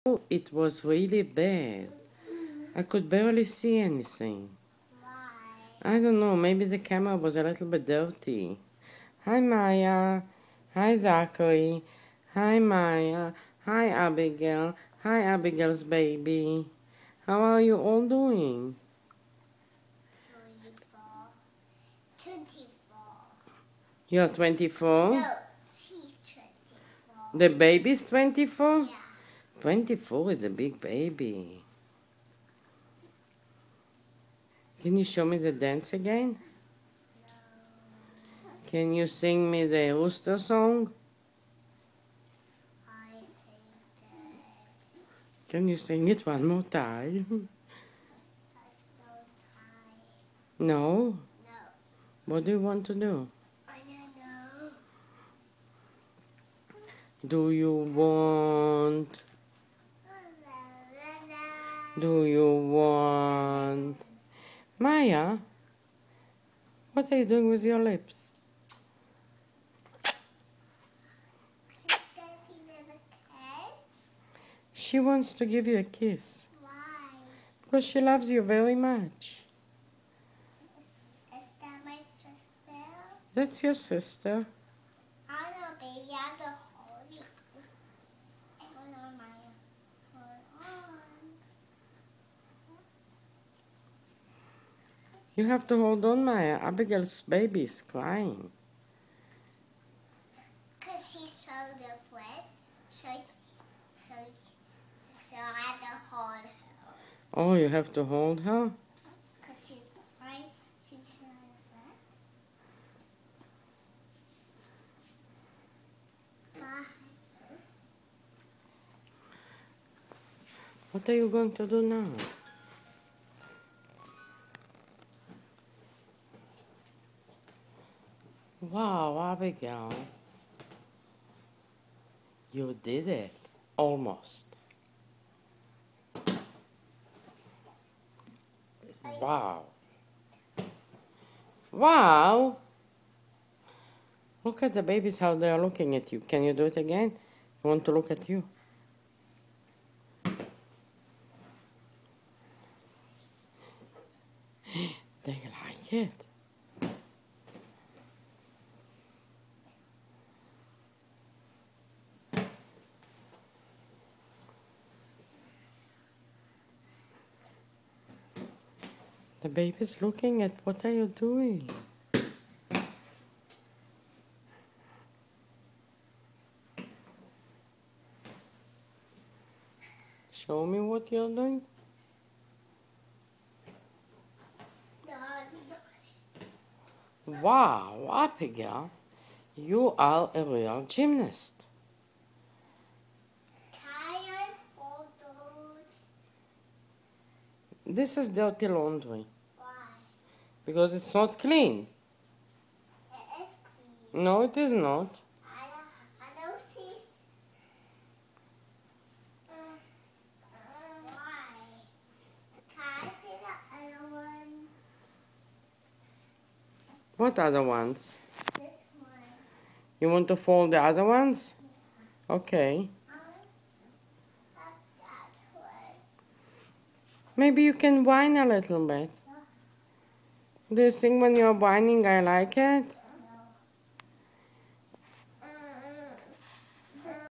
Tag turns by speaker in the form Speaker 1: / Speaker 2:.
Speaker 1: Oh, it was really bad. I could barely see anything.
Speaker 2: Why?
Speaker 1: I don't know, maybe the camera was a little bit dirty. Hi, Maya. Hi, Zachary. Hi, Maya. Hi, Abigail. Hi, Abigail's baby. How are you all doing?
Speaker 2: 24.
Speaker 1: You're 24?
Speaker 2: No, she's 24.
Speaker 1: The baby's 24?
Speaker 2: Yeah.
Speaker 1: 24 is a big baby. Can you show me the dance again?
Speaker 2: No.
Speaker 1: Can you sing me the rooster song?
Speaker 2: I think that
Speaker 1: Can you sing it one more time?
Speaker 2: that's no time.
Speaker 1: No?
Speaker 2: No.
Speaker 1: What do you want to do?
Speaker 2: I don't know.
Speaker 1: Do you want? Do you want? Maya, what are you doing with your lips?
Speaker 2: She's gonna give me a kiss?
Speaker 1: She wants to give you a kiss.
Speaker 2: Why?
Speaker 1: Because she loves you very much.
Speaker 2: Is that my sister?
Speaker 1: That's your sister.
Speaker 2: I know, baby. I have to hold you. Hold on, Maya. Hold on.
Speaker 1: You have to hold on, Maya. Abigail's baby is crying.
Speaker 2: Because she's so different. So I have to hold her.
Speaker 1: Oh, you have to hold her?
Speaker 2: Because she's fine. She's so different. Bye.
Speaker 1: What are you going to do now? Wow, Abigail. You did it. Almost. Wow. Wow. Look at the babies, how they are looking at you. Can you do it again? I want to look at you. They like it. The baby's looking at what are you doing? Show me what you're doing. Wow, Abigail, you are a real gymnast.
Speaker 2: Can I fold those?
Speaker 1: This is dirty laundry
Speaker 2: Why?
Speaker 1: because it's not clean.
Speaker 2: It is clean.
Speaker 1: No, it is not.
Speaker 2: I don't see. Why? Can I see the other one?
Speaker 1: What other ones?
Speaker 2: This one.
Speaker 1: You want to fold the other ones? Okay.
Speaker 2: Have that one.
Speaker 1: Maybe you can whine a little bit. Do you think when you're whining I like it?